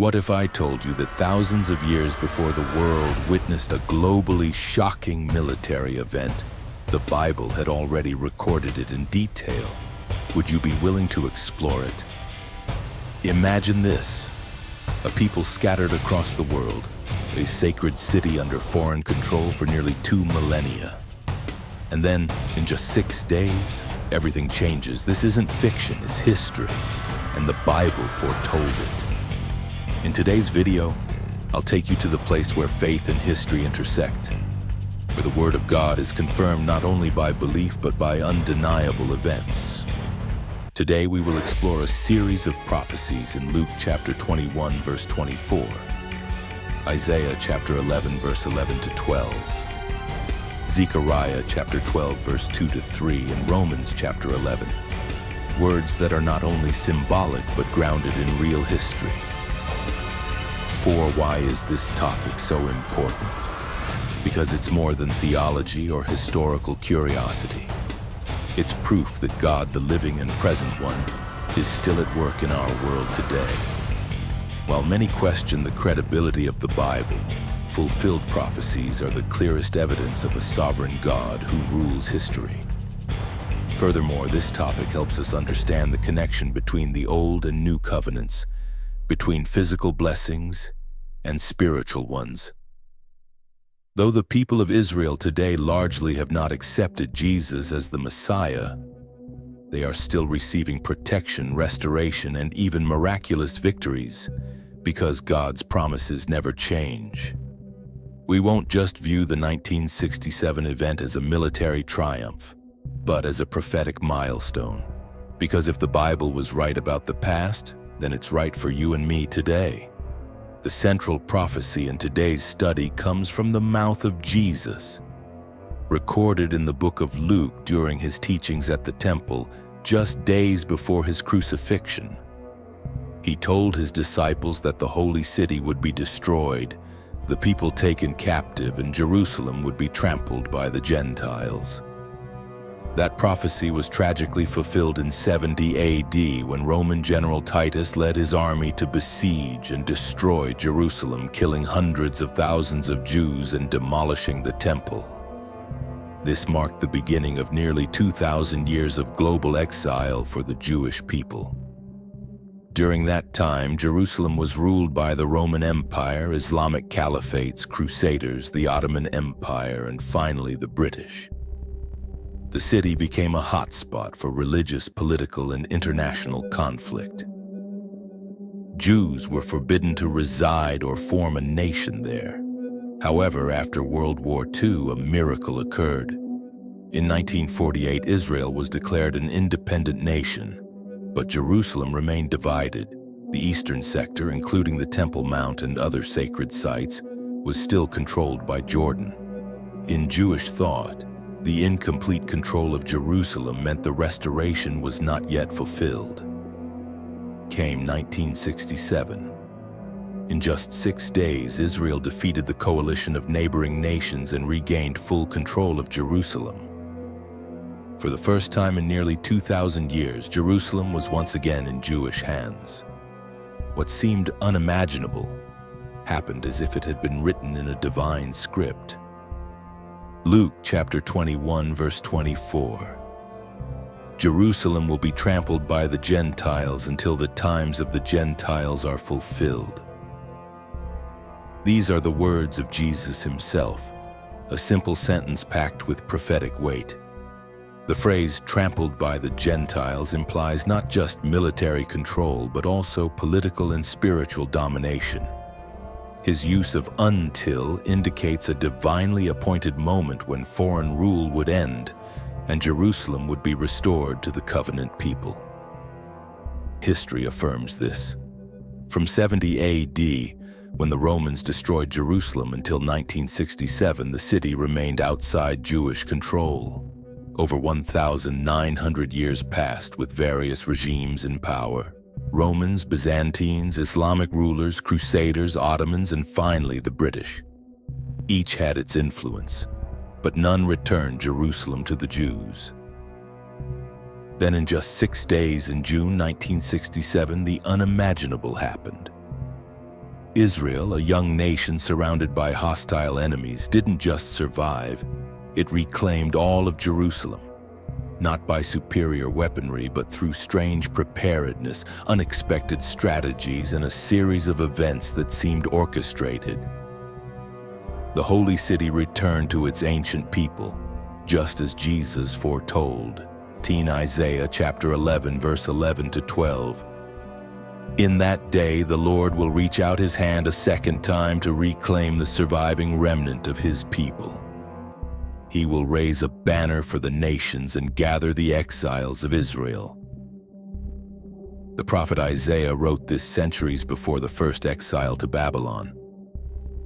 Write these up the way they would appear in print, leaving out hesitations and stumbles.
What if I told you that thousands of years before the world witnessed a globally shocking military event, the Bible had already recorded it in detail? Would you be willing to explore it? Imagine this: a people scattered across the world, a sacred city under foreign control for nearly 2 millennia. And then, in just 6 days, everything changes. This isn't fiction, it's history, and the Bible foretold it. In today's video, I'll take you to the place where faith and history intersect, where the Word of God is confirmed not only by belief but by undeniable events. Today we will explore a series of prophecies in Luke chapter 21 verse 24, Isaiah chapter 11 verse 11 to 12, Zechariah chapter 12 verse 2 to 3, and Romans chapter 11. Words that are not only symbolic but grounded in real history. For why is this topic so important? Because it's more than theology or historical curiosity. It's proof that God, the living and present one, is still at work in our world today. While many question the credibility of the Bible, fulfilled prophecies are the clearest evidence of a sovereign God who rules history. Furthermore, this topic helps us understand the connection between the Old and New Covenants, between physical blessings and spiritual ones. Though the people of Israel today largely have not accepted Jesus as the Messiah, they are still receiving protection, restoration, and even miraculous victories because God's promises never change. We won't just view the 1967 event as a military triumph, but as a prophetic milestone. Because if the Bible was right about the past, then it's right for you and me today. The central prophecy in today's study comes from the mouth of Jesus, recorded in the book of Luke during his teachings at the temple just days before his crucifixion. He told his disciples that the holy city would be destroyed, the people taken captive, and Jerusalem would be trampled by the Gentiles. That prophecy was tragically fulfilled in 70 AD when Roman General Titus led his army to besiege and destroy Jerusalem, killing hundreds of thousands of Jews and demolishing the temple. This marked the beginning of nearly 2,000 years of global exile for the Jewish people. During that time, Jerusalem was ruled by the Roman Empire, Islamic caliphates, Crusaders, the Ottoman Empire, and finally the British. The city became a hotspot for religious, political, and international conflict. Jews were forbidden to reside or form a nation there. However, after World War II, a miracle occurred. In 1948, Israel was declared an independent nation, but Jerusalem remained divided. The eastern sector, including the Temple Mount and other sacred sites, was still controlled by Jordan. In Jewish thought, the incomplete control of Jerusalem meant the restoration was not yet fulfilled. Came 1967. In just 6 days, Israel defeated the coalition of neighboring nations and regained full control of Jerusalem. For the first time in nearly 2,000 years, Jerusalem was once again in Jewish hands. What seemed unimaginable happened as if it had been written in a divine script. Luke chapter 21 verse 24. Jerusalem will be trampled by the Gentiles until the times of the Gentiles are fulfilled. These are the words of Jesus himself, a simple sentence packed with prophetic weight. The phrase "trampled by the Gentiles" implies not just military control but also political and spiritual domination. His use of "until" indicates a divinely appointed moment when foreign rule would end and Jerusalem would be restored to the covenant people. History affirms this. From 70 AD, when the Romans destroyed Jerusalem, until 1967, the city remained outside Jewish control. Over 1,900 years passed with various regimes in power. Romans, Byzantines, Islamic rulers, Crusaders, Ottomans, and finally the British. Each had its influence, but none returned Jerusalem to the Jews. Then in just 6 days in June 1967, the unimaginable happened. Israel, a young nation surrounded by hostile enemies, didn't just survive, it reclaimed all of Jerusalem. Not by superior weaponry, but through strange preparedness, unexpected strategies, and a series of events that seemed orchestrated. The holy city returned to its ancient people, just as Jesus foretold. In Isaiah chapter 11, verse 11 to 12. In that day, the Lord will reach out his hand a second time to reclaim the surviving remnant of his people. He will raise a banner for the nations and gather the exiles of Israel. The prophet Isaiah wrote this centuries before the first exile to Babylon.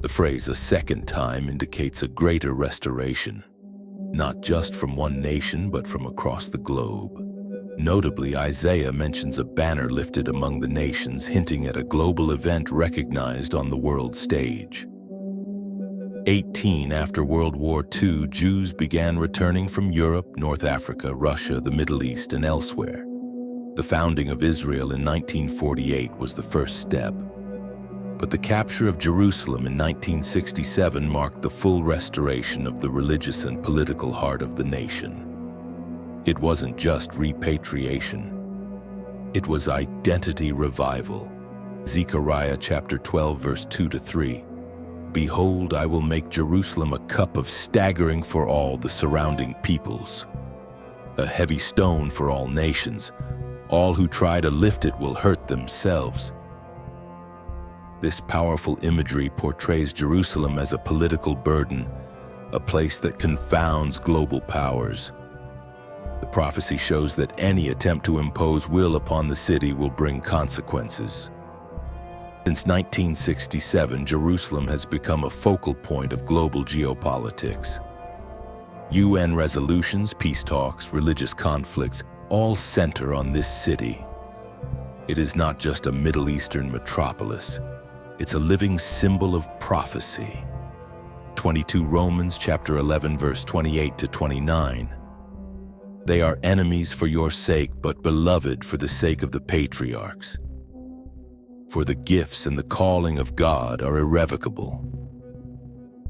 The phrase "a second time" indicates a greater restoration, not just from one nation but from across the globe. Notably, Isaiah mentions a banner lifted among the nations, hinting at a global event recognized on the world stage. 18 After World War II, Jews began returning from Europe, North Africa, Russia, the Middle East, and elsewhere. The founding of Israel in 1948 was the first step. But the capture of Jerusalem in 1967 marked the full restoration of the religious and political heart of the nation. It wasn't just repatriation. It was identity revival. Zechariah chapter 12, verse 2 to 3. Behold, I will make Jerusalem a cup of staggering for all the surrounding peoples, a heavy stone for all nations. All who try to lift it will hurt themselves. This powerful imagery portrays Jerusalem as a political burden, a place that confounds global powers. The prophecy shows that any attempt to impose will upon the city will bring consequences. Since 1967, Jerusalem has become a focal point of global geopolitics. UN resolutions, peace talks, religious conflicts all center on this city. It is not just a Middle Eastern metropolis. It's a living symbol of prophecy. 22 Romans chapter 11, verse 28 to 29. They are enemies for your sake, but beloved for the sake of the patriarchs. For the gifts and the calling of God are irrevocable.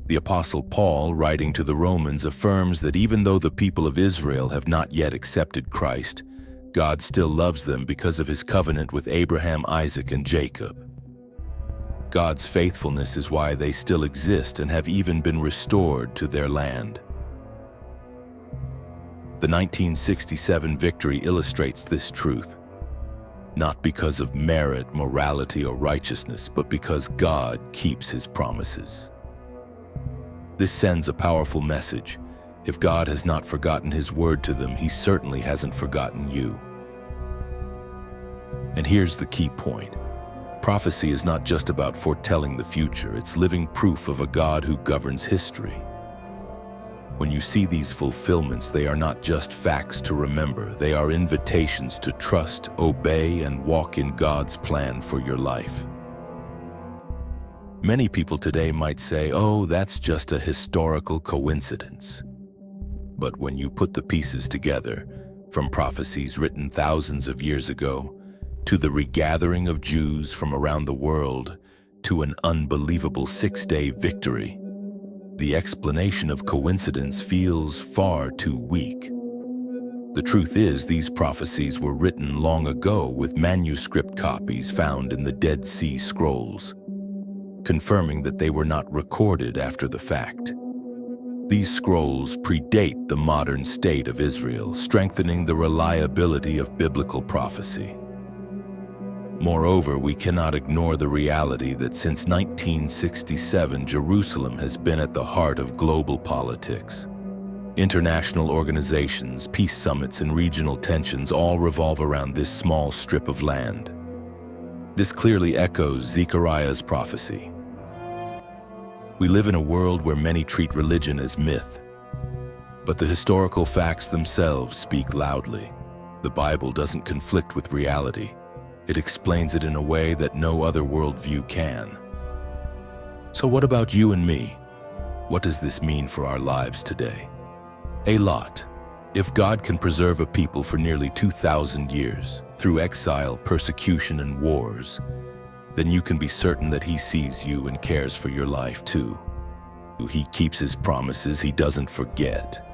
The Apostle Paul, writing to the Romans, affirms that even though the people of Israel have not yet accepted Christ, God still loves them because of his covenant with Abraham, Isaac, and Jacob. God's faithfulness is why they still exist and have even been restored to their land. The 1967 victory illustrates this truth. Not because of merit, morality, or righteousness, but because God keeps his promises. This sends a powerful message. If God has not forgotten his word to them, he certainly hasn't forgotten you. And here's the key point. Prophecy is not just about foretelling the future, it's living proof of a God who governs history. When you see these fulfillments, they are not just facts to remember, they are invitations to trust, obey, and walk in God's plan for your life. Many people today might say, "Oh, that's just a historical coincidence." But when you put the pieces together, from prophecies written thousands of years ago, to the regathering of Jews from around the world, to an unbelievable 6-day victory, the explanation of coincidence feels far too weak. The truth is, these prophecies were written long ago with manuscript copies found in the Dead Sea Scrolls, confirming that they were not recorded after the fact. These scrolls predate the modern state of Israel, strengthening the reliability of biblical prophecy. Moreover, we cannot ignore the reality that since 1967, Jerusalem has been at the heart of global politics. International organizations, peace summits, and regional tensions all revolve around this small strip of land. This clearly echoes Zechariah's prophecy. We live in a world where many treat religion as myth, but the historical facts themselves speak loudly. The Bible doesn't conflict with reality. It explains it in a way that no other worldview can. So what about you and me? What does this mean for our lives today? A lot. If God can preserve a people for nearly 2,000 years, through exile, persecution, and wars, then you can be certain that He sees you and cares for your life too. He keeps His promises, He doesn't forget.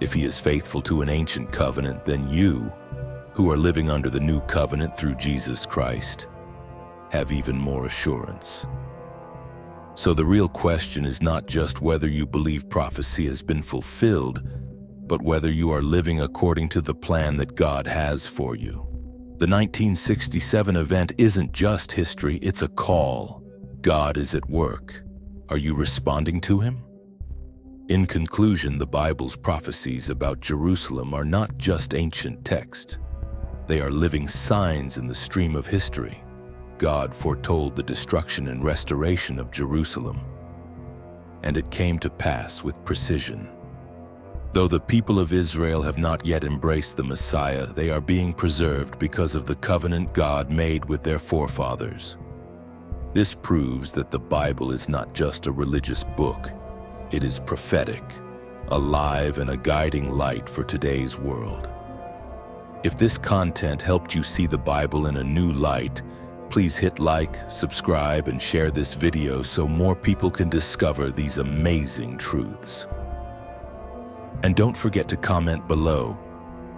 If He is faithful to an ancient covenant, then you, who are living under the new covenant through Jesus Christ, have even more assurance. So the real question is not just whether you believe prophecy has been fulfilled, but whether you are living according to the plan that God has for you. The 1967 event isn't just history, it's a call. God is at work. Are you responding to Him? In conclusion, the Bible's prophecies about Jerusalem are not just ancient text. They are living signs in the stream of history. God foretold the destruction and restoration of Jerusalem, and it came to pass with precision. Though the people of Israel have not yet embraced the Messiah, they are being preserved because of the covenant God made with their forefathers. This proves that the Bible is not just a religious book. It is prophetic, alive, and a guiding light for today's world. If this content helped you see the Bible in a new light, please hit like, subscribe, and share this video so more people can discover these amazing truths. And don't forget to comment below,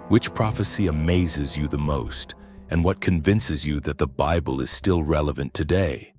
which prophecy amazes you the most and what convinces you that the Bible is still relevant today?